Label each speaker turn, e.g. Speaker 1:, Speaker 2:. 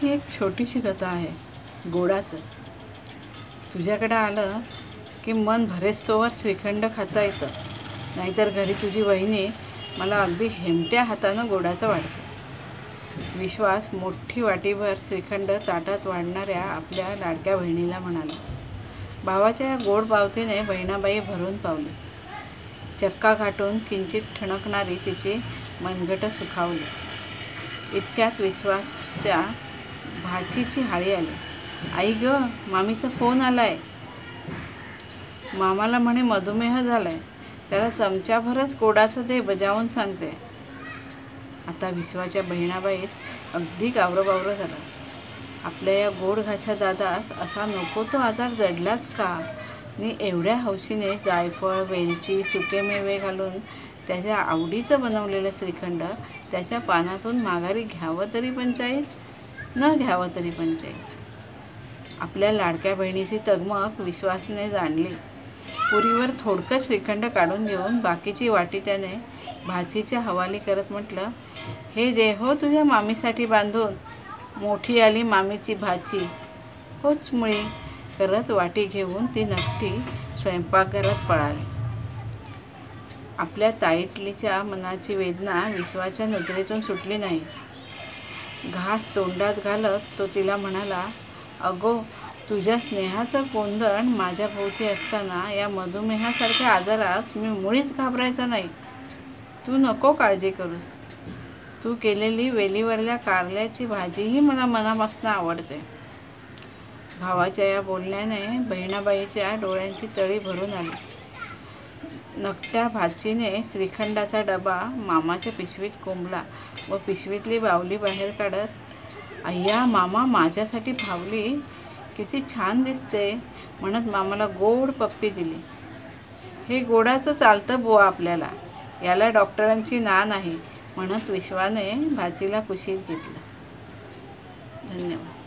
Speaker 1: ही एक छोटीशी कथा आहे गोडाचं. तुझ्याकडे आलं की मन भरेस्तोवर श्रीखंड खाता येतं, नाहीतर घरी तुझी वहिनी मला अगदी हेमट्या हातानं गोडाचं वाढते. विश्वास मोठी वाटीभर श्रीखंड ताटात वाढणाऱ्या आपल्या लाडक्या बहिणीला म्हणाला. भावाच्या गोड पावतीने बहिणाबाई भरून पावली. चक्का घाटून किंचित ठणकणारी तिची मनगटं सुखावली. इतक्यात विश्वासच्या भाचीची हाळी आली. आई ग, मामीचा फोन आलाय. मामाला म्हणे मधुमेह झालाय, त्याला चमच्याभरच गोडाचं दे, बजावून सांगते. आता विश्वाच्या बहिणाबाईस अगदी गावरं झालं. आपल्या या गोड घाशा दादास असा नको तो आजार जडलाच का? नि एवढ्या हौशीने जायफळ, वेलची, सुकेमेवे घालून त्याच्या आवडीचं बनवलेलं श्रीखंड त्याच्या पानातून माघारी घ्यावं तरी पंचायत, न घ्यावं तरी पंचायत. आपल्या लाडक्या बहिणीची तगमग विश्वासने जाणली. पुरीवर थोडकं श्रीखंड काढून घेऊन बाकीची वाटी त्याने भाचीच्या हवाली करत म्हटलं, हे दे हो तुझ्या मामीसाठी बांधून. मोठी आली मामीची भाची, होच मुळी करत वाटी घेऊन ती नक्की स्वयंपाकघरात पळाली. आपल्या ताईटलीच्या मनाची वेदना विश्वाच्या नजरेतून सुटली नाही. घास तोंडात घालत तो तिला म्हणाला, अगो, तुझ्या स्नेहाचं कोंदण माझ्या भोवती असताना या मधुमेहासारख्या आजारास मी मुळीच घाबरायचा नाही. तू नको काळजी करूस. तू केलेली वेलीवरल्या कारल्याची भाजीही मला मनापासून आवडते. भावाच्या या बोलण्याने बहिणाबाईच्या डोळ्यांची तळी भरून आली. नकट्या भाचीने श्रीखंडाचा डबा मामाच्या पिशवीत कोंबला व पिशवीतली बावली बाहेर काढत, अय्या मामा, माझ्यासाठी बावली किती छान दिसते म्हणत मामाला गोड पप्पी दिली. हे गोडाचं चालतं बुवा आपल्याला, याला डॉक्टरांची ना नाही म्हणत विश्वाने भाचीला कुशीत घेतलं. धन्यवाद.